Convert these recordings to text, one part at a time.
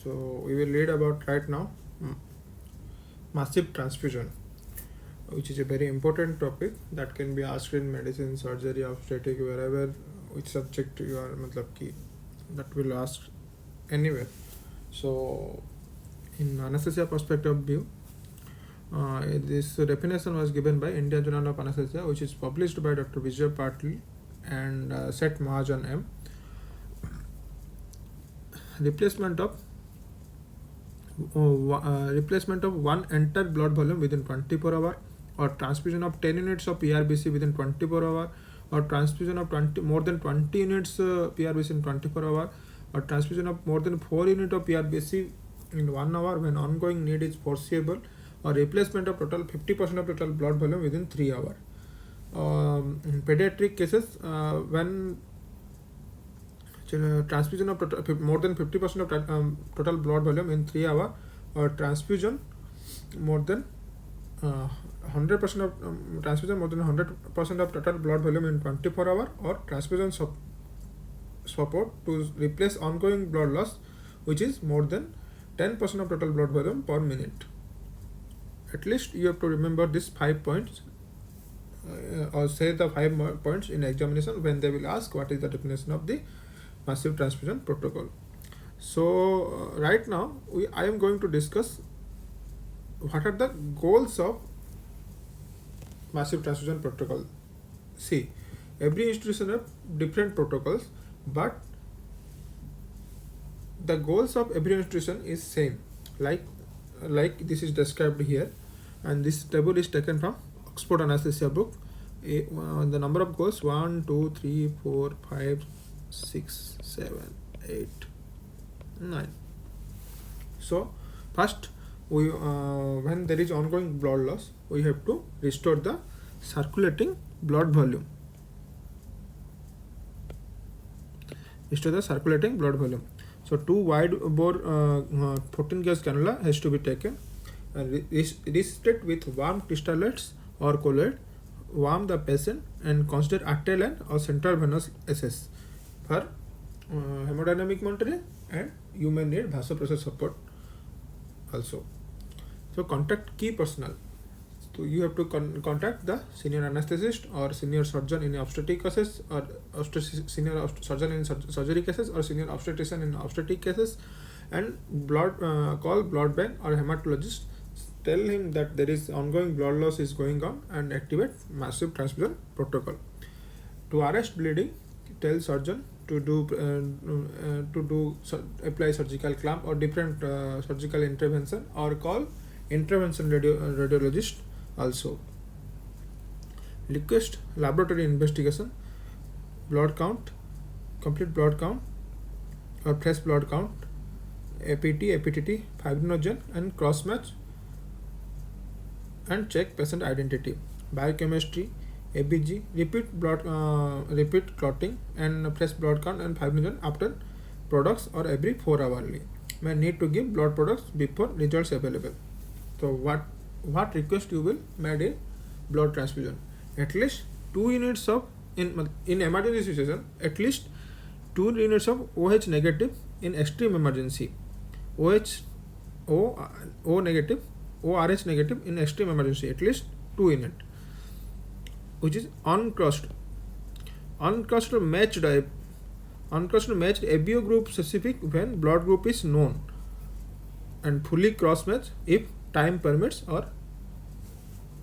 So we will read about right now massive transfusion, which is a very important topic that can be asked in medicine, surgery, obstetric, wherever, which subject you are, matlab ki, that will ask anywhere. So in anesthesia perspective view, this definition was given by India Journal of Anesthesia, which is published by Dr. Vijay Patil and Seth Mahajan M. Replacement of one entire blood volume within 24 hours, or transfusion of 10 units of PRBC within 24 hours, or transfusion of more than 20 units PRBC in 24 hours, or transfusion of more than 4 units of PRBC in 1 hour when ongoing need is foreseeable, or replacement of total 50% of total blood volume within 3 hours. In pediatric cases, when transfusion of more than 50% of total blood volume in 3 hours, or transfusion more than 100% of transfusion more than 100% of total blood volume in 24 hours, or transfusion support to replace ongoing blood loss, which is more than 10% of total blood volume per minute. At least you have to remember these 5 points, or say the 5 points in examination when they will ask what is the definition of the massive transfusion protocol. So right now I am going to discuss what are the goals of massive transfusion protocol. See, every institution have different protocols, but the goals of every institution is same, like this is described here, and this table is taken from Oxford Anesthesia book. The number of goals 1, 2, 3, 4, 5, 6, 7, 8, 9. So first, we when there is ongoing blood loss, we have to restore the circulating blood volume. Restore the circulating blood volume. So 2 wide bore 14 gauge cannula has to be taken, and restricted with warm crystalloids or colloid. Warm the patient and consider arterial line or central venous access for hemodynamic monitoring, and you may need vasopressor support also. So contact key personnel. So you have to contact the senior anesthetist or senior surgeon in obstetric cases, or senior surgeon in surgery cases, or senior obstetrician in obstetric cases, and call blood bank or hematologist. Tell him that there is ongoing blood loss is going on, and activate massive transfusion protocol. To arrest bleeding, tell surgeon to apply surgical clamp or different surgical intervention, or call intervention radiologist also. Request laboratory investigation, blood count, complete blood count or fresh blood count, APT, APTT, fibrinogen, and cross match, and check patient identity. Biochemistry, ABG, repeat clotting and fresh blood count and fibrinogen after products or every 4 hourly. May need to give blood products before results available. So what request you will made in blood transfusion? At least 2 units of in emergency situation, at least 2 units of OH negative in extreme emergency, O negative, ORH negative in extreme emergency, at least 2 units, which is uncrossed matched ABO group specific when blood group is known, and fully cross match if time permits, or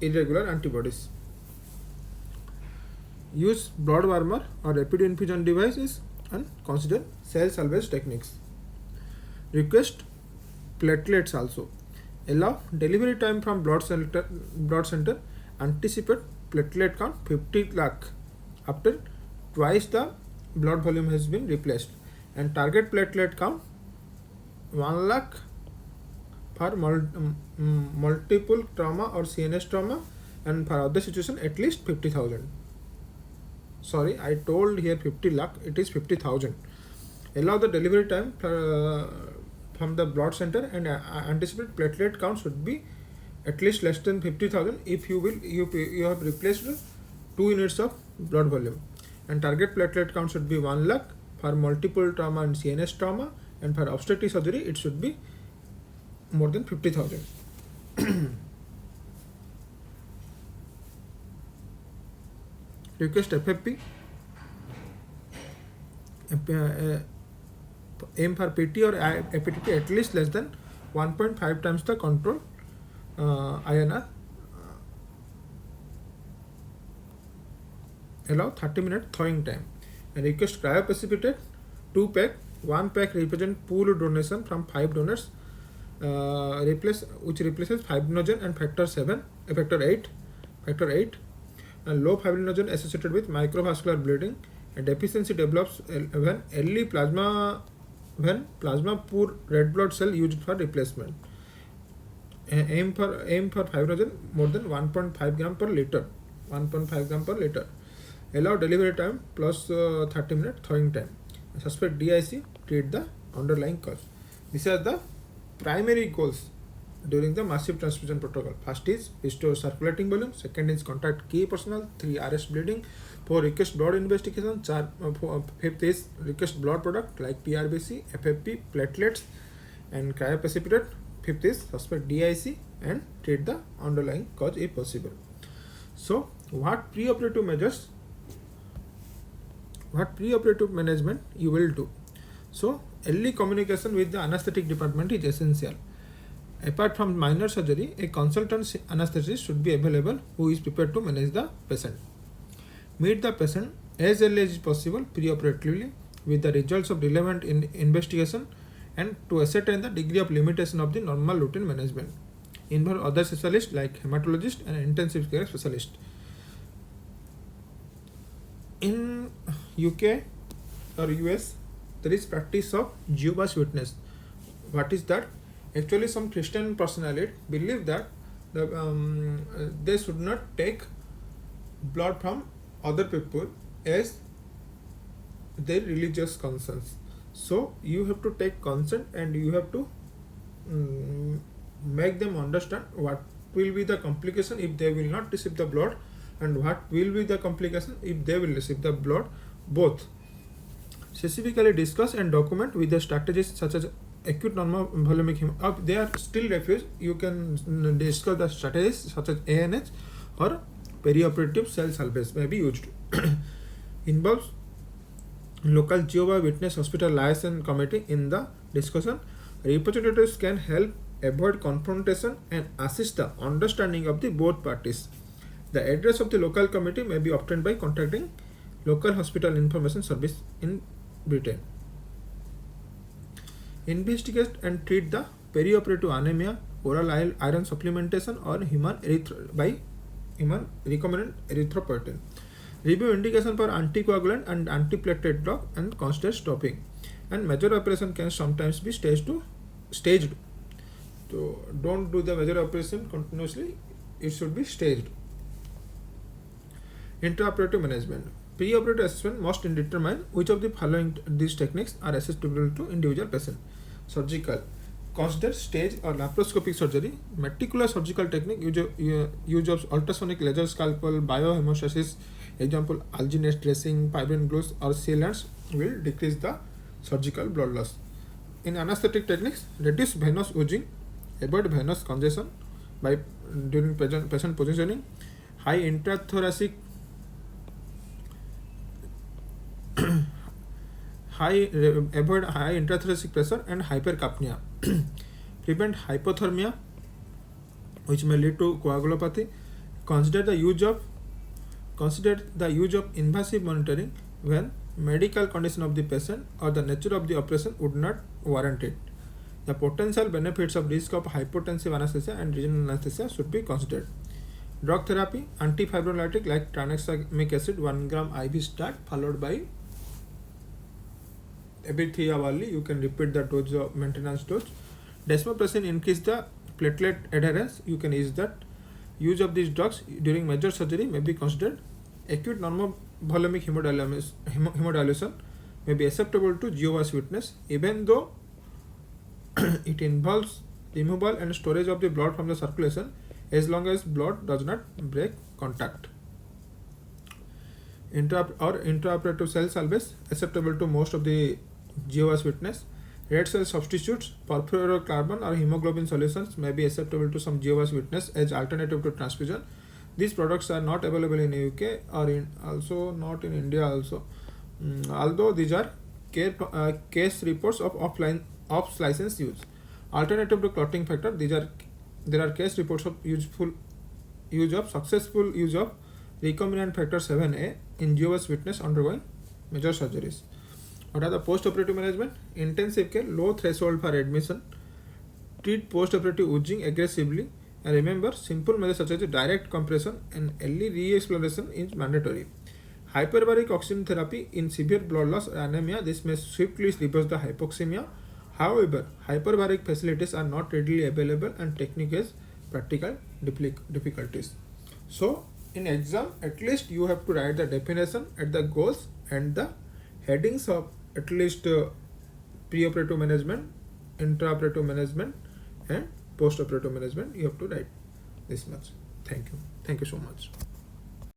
irregular antibodies. Use blood warmer or rapid infusion devices, and consider cell salvage techniques. Request platelets also. Allow delivery time from blood center. Anticipate platelet count 50 lakh after twice the blood volume has been replaced, and target platelet count 1 lakh for multiple trauma or CNS trauma, and for other situation at least 50,000. Sorry, I told here 50 lakh, it is 50,000. Allow the delivery time from the blood center, and anticipate platelet count should be at least less than 50,000 if you have replaced 2 units of blood volume, and target platelet count should be 1 lakh for multiple trauma and CNS trauma, and for obstetric surgery it should be more than 50,000. Request FFP, aim for PT or APTT at least less than 1.5 times the control INR. Allow 30-minute thawing time. And request cryoprecipitate 2 pack. 1 pack represent pooled donation from 5 donors, which replaces fibrinogen and factor 8. And low fibrinogen associated with microvascular bleeding, and deficiency develops when plasma poor red blood cell used for replacement. Aim for fibrinogen more than 1.5 gram per liter. Allow delivery time plus 30-minute thawing time. Suspect DIC, treat the underlying cause. These are the primary goals during the massive transfusion protocol. First is restore circulating volume. Second is contact key personnel. 3 arrest bleeding. 4 request blood investigation. 5th is request blood product like PRBC, FFP, platelets, and cryoprecipitate. 5th is suspect DIC and treat the underlying cause if possible. So, what preoperative management you will do? So, early communication with the anesthetic department is essential. Apart from minor surgery, a consultant anesthetist should be available who is prepared to manage the patient. Meet the patient as early as possible preoperatively with the results of relevant investigation and to ascertain the degree of limitation of the normal routine management. Involve other specialists like hematologist and intensive care specialist. In UK or US, there is practice of Jehovah's Witness. What is that? Actually, some Christian personality believe that they should not take blood from other people as their religious conscience. So you have to take consent and you have to make them understand what will be the complication if they will not receive the blood and what will be the complication if they will receive the blood. Both specifically discuss and document with the strategies such as acute normal volumic if they are still refused, you can discuss the strategies such as ANH or perioperative cell salvage may be used. Involves local Jehovah's Witness hospital liaison committee in the discussion. Representatives can help avoid confrontation and assist the understanding of the both parties. The address of the local committee may be obtained by contacting local hospital information service in Britain. Investigate and treat the perioperative anemia, oral iron supplementation or human recombinant erythropoietin. Review indication for anticoagulant and antiplatelet drug and consider stopping. And major operation can sometimes be staged. So don't do the major operation continuously, it should be staged. Intraoperative management. Preoperative assessment must determine which of the following these techniques are accessible to individual patient. Surgical. Consider stage or laparoscopic surgery. Meticulous surgical technique, use of ultrasonic laser scalpel, biohemostasis, example alginate dressing, fibrin glues or sealants will decrease the surgical blood loss. In anesthetic techniques, reduce venous oozing, avoid venous congestion by during patient positioning, avoid high intrathoracic pressure and hypercapnia. Prevent hypothermia, which may lead to coagulopathy. Consider the use of invasive monitoring when medical condition of the patient or the nature of the operation would not warrant it. The potential benefits of risk of hypotensive anesthesia and regional anesthesia should be considered. Drug therapy, antifibrinolytic like tranexamic acid 1 gram IV start followed by every 3 hourly. You can repeat the dose of maintenance dose. Desmopressin increase the platelet adherence. You can use that. Use of these drugs during major surgery may be considered. Acute normovolumic hemodilution may be acceptable to Jehovah's Witness even though it involves removal and storage of the blood from the circulation as long as blood does not break contact. Intraoperative cell salvage acceptable to most of the Jehovah's Witness. Red cell substitutes, perfluorocarbon or hemoglobin solutions may be acceptable to some GWAS witness as alternative to transfusion. These products are not available in UK or in also not in India also. Although these are case reports of off license use. Alternative to clotting factor, there are case reports of successful use of recombinant factor 7A in GWAS witness undergoing major surgeries. What are the post-operative management? Intensive care, low threshold for admission. Treat post-operative oozing aggressively. And remember, simple measures such as direct compression and early re-exploration is mandatory. Hyperbaric oxygen therapy in severe blood loss or anemia. This may swiftly reverse the hypoxemia. However, hyperbaric facilities are not readily available and technique has practical difficulties. So, in exam, at least you have to write the definition at the goals and the headings of at least pre-operative management, intraoperative management and post-operative management. You have to write this much. Thank you so much.